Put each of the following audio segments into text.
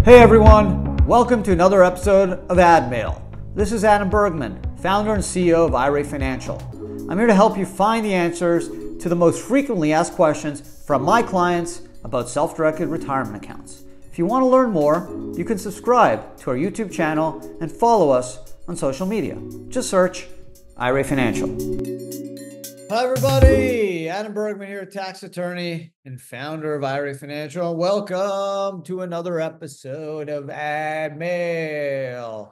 Hey everyone, welcome to another episode of ADMAIL. This is Adam Bergman, founder and CEO of IRA Financial. I'm here to help you find the answers to the most frequently asked questions from my clients about self-directed retirement accounts. If you want to learn more, you can subscribe to our YouTube channel and follow us on social media. Just search IRA Financial. Hi everybody, Adam Bergman here, tax attorney and founder of IRA Financial. Welcome to another episode of ADMAIL.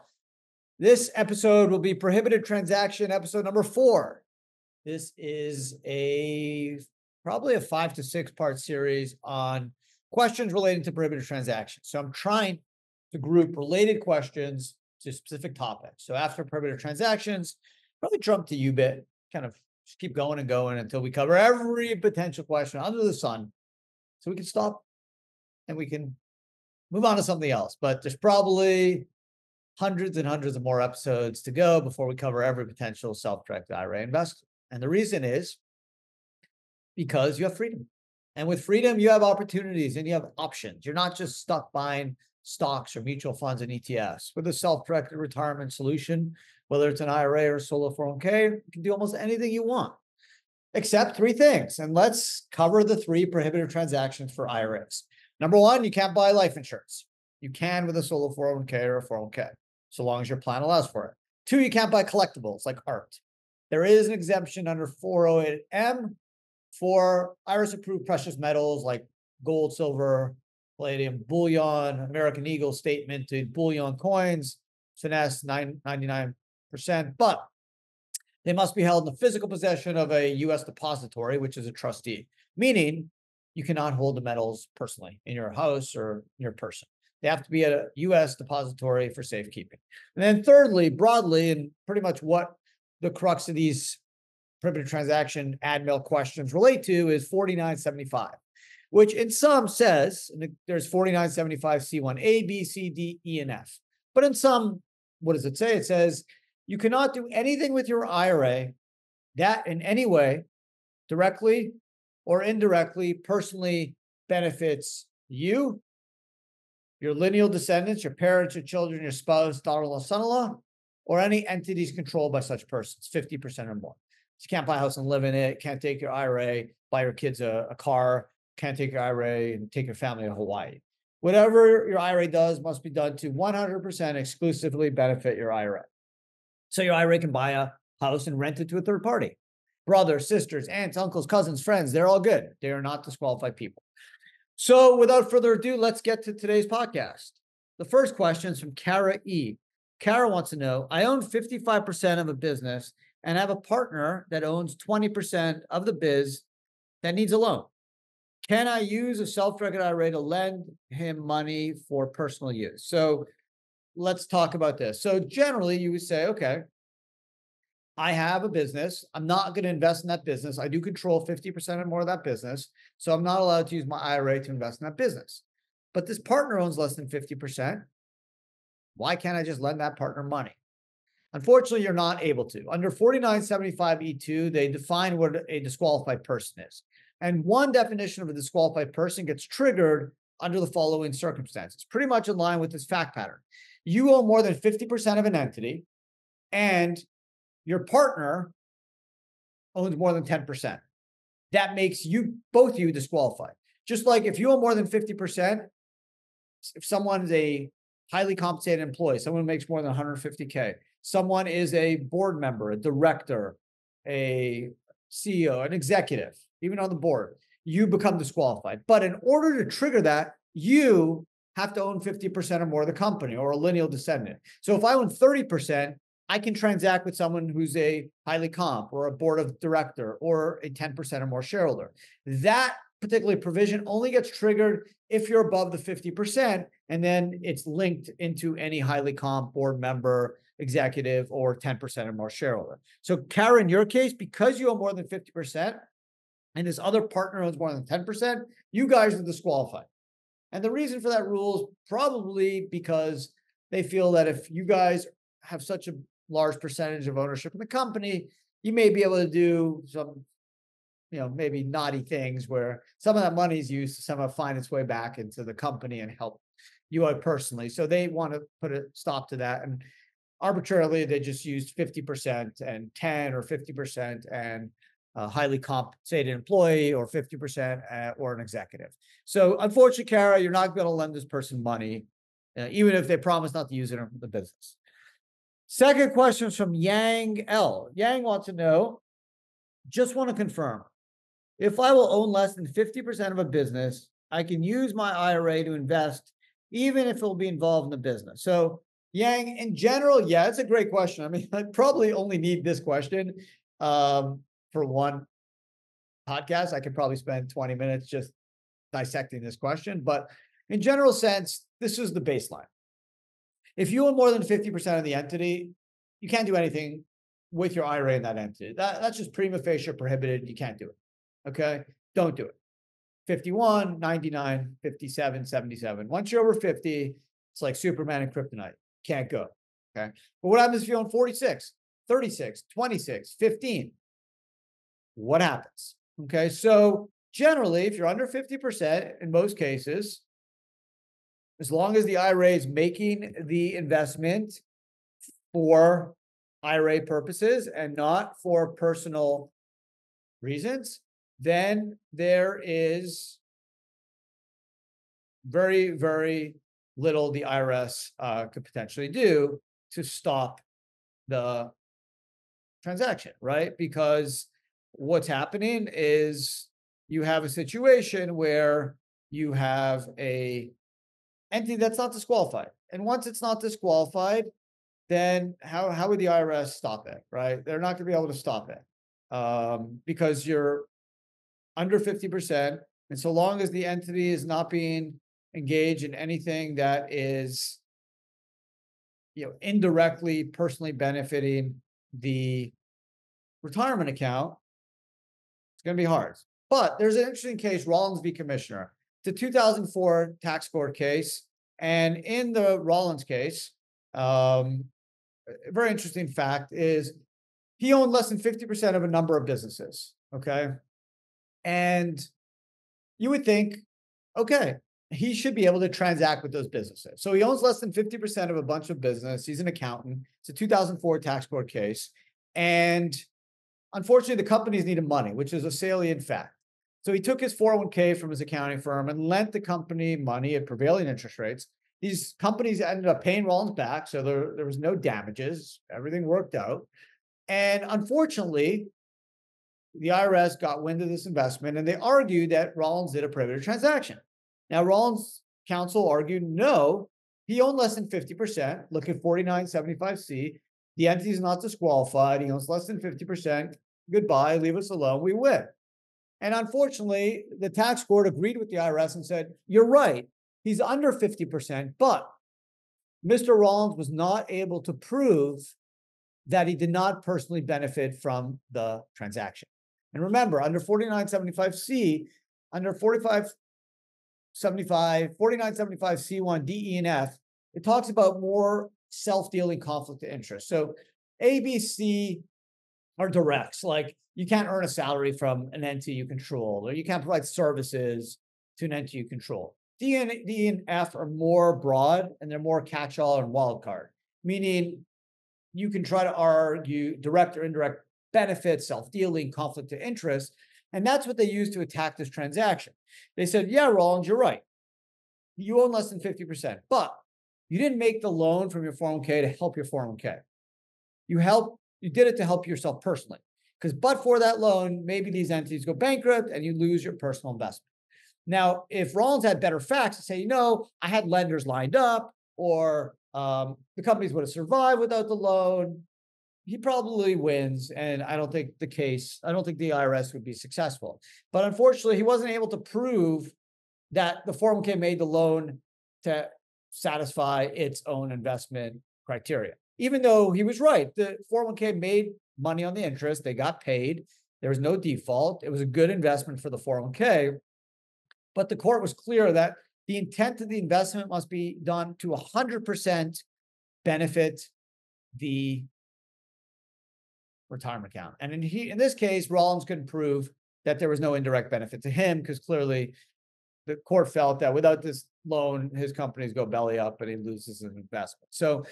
This episode will be Prohibited Transaction, episode number 4. This is probably a 5 to 6 part series on questions relating to prohibited transactions. So I'm trying to group related questions to specific topics. So after prohibited transactions, probably jump to UBIT, kind of just keep going and going until we cover every potential question under the sun. So we can stop and we can move on to something else. But there's probably hundreds and hundreds of more episodes to go before we cover every potential self-directed IRA investor. And the reason is because you have freedom. And with freedom, you have opportunities and you have options. You're not just stuck buying stocks or mutual funds and ETFs. With a self-directed retirement solution, whether it's an IRA or solo 401k, you can do almost anything you want, except 3 things. And let's cover the 3 prohibited transactions for IRAs. Number 1, you can't buy life insurance. You can with a solo 401k or a 401k, so long as your plan allows for it. 2, you can't buy collectibles like art. There is an exemption under 408M for IRS-approved precious metals like gold, silver, palladium, bullion, American Eagle statemented bullion coins, finesse 99%, but they must be held in the physical possession of a U.S. depository, which is a trustee, meaning you cannot hold the metals personally in your house or your person. They have to be at a U.S. depository for safekeeping. And then thirdly, broadly, and pretty much what the crux of these prohibited transaction ADMAIL questions relate to is 4975, which in some says, there's 4975C1A, B, C, D, E, and F. But in some, what does it say? It says, you cannot do anything with your IRA that in any way, directly or indirectly, personally benefits you, your lineal descendants, your parents, your children, your spouse, daughter-in-law, son-in-law, or any entities controlled by such persons, 50% or more. So you can't buy a house and live in it, can't take your IRA, buy your kids a car, can't take your IRA and take your family to Hawaii. Whatever your IRA does must be done to 100% exclusively benefit your IRA. So your IRA can buy a house and rent it to a third party. Brothers, sisters, aunts, uncles, cousins, friends, they're all good. They are not disqualified people. So without further ado, let's get to today's podcast. The first question is from Kara E. Kara wants to know, I own 55% of a business and have a partner that owns 20% of the biz that needs a loan. Can I use a self-directed IRA to lend him money for personal use? So let's talk about this. So generally you would say, okay, I have a business. I'm not going to invest in that business. I do control 50% or more of that business. So I'm not allowed to use my IRA to invest in that business. But this partner owns less than 50%. Why can't I just lend that partner money? Unfortunately, you're not able to. Under 4975E2, they define what a disqualified person is. And one definition of a disqualified person gets triggered under the following circumstances, pretty much in line with this fact pattern. You own more than 50% of an entity, and your partner owns more than 10%. That makes you, both you, disqualified. Just like if you own more than 50%, if someone is a highly compensated employee, someone who makes more than 150K, someone is a board member, a director, a CEO, an executive, even on the board, you become disqualified. But in order to trigger that, you have to own 50% or more of the company or a lineal descendant. So if I own 30%, I can transact with someone who's a highly comp or a board of director or a 10% or more shareholder. That particular provision only gets triggered if you're above the 50%, and then it's linked into any highly comp board member, executive, or 10% or more shareholder. So Kara, in your case, because you own more than 50% and this other partner owns more than 10%, you guys are disqualified. And the reason for that rule is probably because they feel that if you guys have such a large percentage of ownership in the company, you may be able to do some maybe naughty things where some of that money is used to somehow find its way back into the company and help you owe personally. So they want to put a stop to that. And arbitrarily, they just used 50% and 10 or 50% and a highly compensated employee or 50% or an executive. So unfortunately, Kara, you're not going to lend this person money, even if they promise not to use it in the business. Second question is from Yang L. Yang wants to know, just want to confirm, if I will own less than 50% of a business, I can use my IRA to invest, even if it will be involved in the business. So Yang, in general, yeah, it's a great question. I mean, I probably only need this question for one podcast. I could probably spend 20 minutes just dissecting this question, but in general sense, this is the baseline. If you own more than 50% of the entity, you can't do anything with your IRA in that entity. That's just prima facie prohibited. You can't do it. Okay? Don't do it. 51, 99, 57, 77. Once you're over 50, it's like Superman and kryptonite. Can't go. Okay? But what happens if you own 46, 36, 26, 15? What happens? Okay? So generally, if you're under 50%, in most cases, as long as the IRA is making the investment for IRA purposes and not for personal reasons, then there is very, very little the IRS could potentially do to stop the transaction, right? Because what's happening is you have a situation where you have a entity that's not disqualified. And once it's not disqualified, then how would the IRS stop it, right? They're not going to be able to stop it because you're under 50%. And so long as the entity is not being engaged in anything that is, indirectly personally benefiting the retirement account, it's going to be hard. But there's an interesting case, Rollins v. Commissioner. It's a 2004 tax court case. And in the Rollins case, a very interesting fact is he owned less than 50% of a number of businesses, okay? And you would think, okay, he should be able to transact with those businesses. So he owns less than 50% of a bunch of business. He's an accountant. It's a 2004 tax court case. And unfortunately, the companies needed money, which is a salient fact. So he took his 401k from his accounting firm and lent the company money at prevailing interest rates. These companies ended up paying Rollins back, so there was no damages. Everything worked out. And unfortunately, the IRS got wind of this investment, and they argued that Rollins did a prohibited transaction. Now, Rollins' counsel argued, no, he owned less than 50%. Look at 4975C. The entity is not disqualified. He owns less than 50%. Goodbye, leave us alone. We win. And unfortunately, the tax court agreed with the IRS and said, you're right. He's under 50%, but Mr. Rollins was not able to prove that he did not personally benefit from the transaction. And remember, under 4975C, under 4975C1, D, E, and F, it talks about more self-dealing conflict of interest. So A, B, C are directs, like you can't earn a salary from an entity you control, or you can't provide services to an entity you control. D and F are more broad, and they're more catch-all and wild card, meaning you can try to argue direct or indirect benefits, self-dealing, conflict of interest, and that's what they used to attack this transaction. They said, yeah, Rollins, you're right. You own less than 50%, but you didn't make the loan from your 401k to help your 401k. You did it to help yourself personally, because but for that loan, maybe these entities go bankrupt and you lose your personal investment. Now, if Rollins had better facts to say, I had lenders lined up, or the companies would have survived without the loan, he probably wins. And I don't think the IRS would be successful. But unfortunately, he wasn't able to prove that the 401k made the loan to satisfy its own investment criteria. Even though he was right, the 401k made money on the interest, they got paid, there was no default, it was a good investment for the 401k, but the court was clear that the intent of the investment must be done to 100% benefit the retirement account. And in this case, Rollins couldn't prove that there was no indirect benefit to him, because clearly the court felt that without this loan, his companies go belly up and he loses an investment. So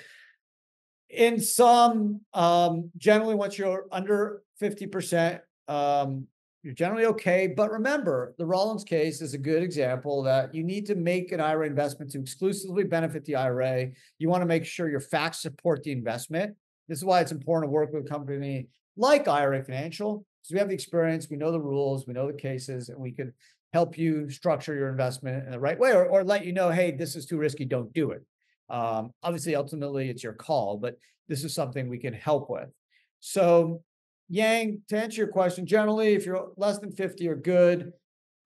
in some, generally once you're under 50%, you're generally okay. But remember, the Rollins case is a good example that you need to make an IRA investment to exclusively benefit the IRA. You want to make sure your facts support the investment. This is why it's important to work with a company like IRA Financial, because we have the experience, we know the rules, we know the cases, and we can help you structure your investment in the right way, or let you know, hey, this is too risky, don't do it. Obviously, ultimately, it's your call, but this is something we can help with. So, Yang, to answer your question, generally, if you're less than 50, you're good.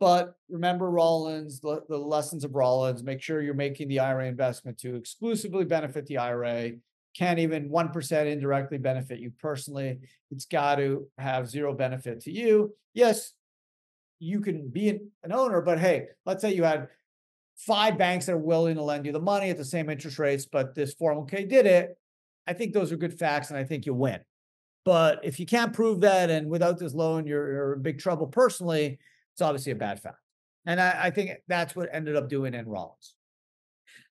But remember Rollins, the lessons of Rollins, make sure you're making the IRA investment to exclusively benefit the IRA. Can't even 1% indirectly benefit you personally. It's got to have zero benefit to you. Yes, you can be an owner, but hey, let's say you had 5 banks that are willing to lend you the money at the same interest rates, but this 401k did it. I think those are good facts, and I think you'll win. But if you can't prove that, and without this loan, you're in big trouble personally, it's obviously a bad fact. And I think that's what ended up doing in Rollins.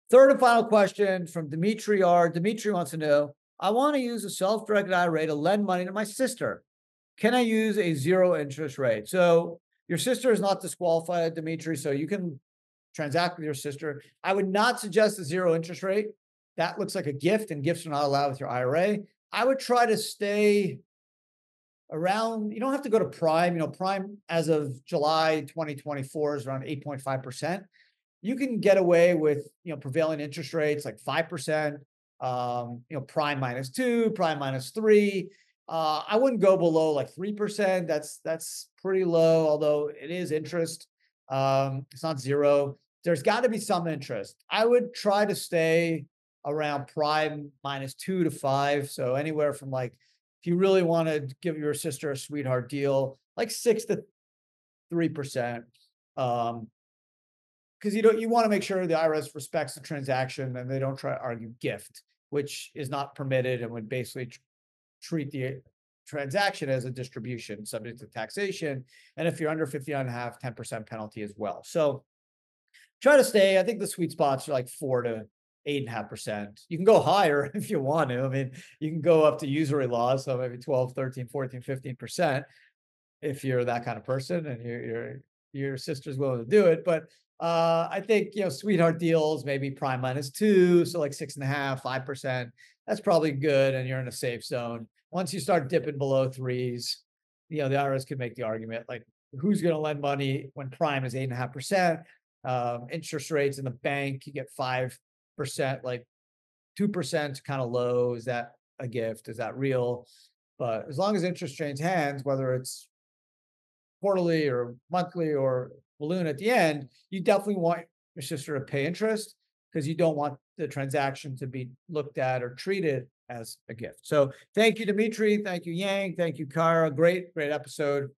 Third and final question from Dimitri R. Dimitri wants to know, I want to use a self-directed IRA to lend money to my sister. Can I use a zero interest rate? So your sister is not disqualified, Dimitri, so you can transact with your sister. I would not suggest a zero interest rate. That looks like a gift, and gifts are not allowed with your IRA. I would try to stay around, you don't have to go to prime. Prime as of July 2024 is around 8.5%. You can get away with, prevailing interest rates like 5%, prime -2, prime -3. I wouldn't go below like 3%. That's pretty low, although it is interest. It's not zero. There's got to be some interest. I would try to stay around prime -2 to 5. So anywhere from if you really want to give your sister a sweetheart deal, like 6 to 3%. Because you want to make sure the IRS respects the transaction and they don't try to argue gift, which is not permitted and would basically treat the transaction as a distribution subject to taxation. And if you're under 50.5, 10% penalty as well. So try to stay, I think the sweet spots are like 4 to 8.5%. You can go higher if you want to. I mean, you can go up to usury laws, so maybe 12, 13, 14, 15% if you're that kind of person and your sister's willing to do it. But I think, sweetheart deals, maybe prime -2, so like 6.5, 5%. That's probably good, and you're in a safe zone. Once you start dipping below 3s, the IRS could make the argument like, who's going to lend money when prime is 8.5%? Interest rates in the bank, you get 5%, like 2% kind of low. Is that a gift? Is that real? But as long as interest changes hands, whether it's quarterly or monthly or balloon at the end, you definitely want your sister to pay interest, because you don't want the transaction to be looked at or treated as a gift. So thank you, Dimitri. Thank you, Yang. Thank you, Kara. Great episode.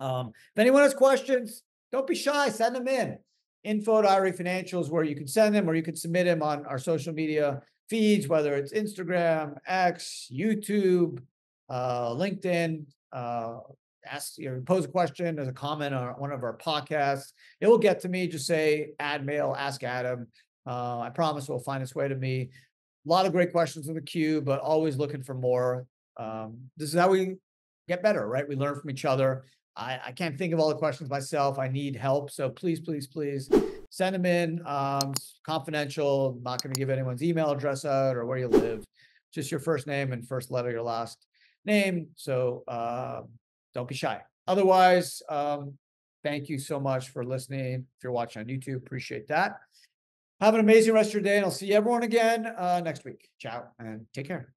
If anyone has questions, don't be shy. Send them in. Info to IRA Financial is where you can send them, or you can submit them on our social media feeds, whether it's Instagram, X, YouTube, LinkedIn. Pose a question as a comment on one of our podcasts. It will get to me. Just say ADMAIL, ask Adam. I promise it will find its way to me. A lot of great questions in the queue, but always looking for more. This is how we get better, right? We learn from each other. I can't think of all the questions myself. I need help. So please send them in. Confidential. I'm not going to give anyone's email address out or where you live. Just your first name and first letter, your last name. So don't be shy. Otherwise, thank you so much for listening. If you're watching on YouTube, appreciate that. Have an amazing rest of your day, and I'll see everyone again next week. Ciao, and take care.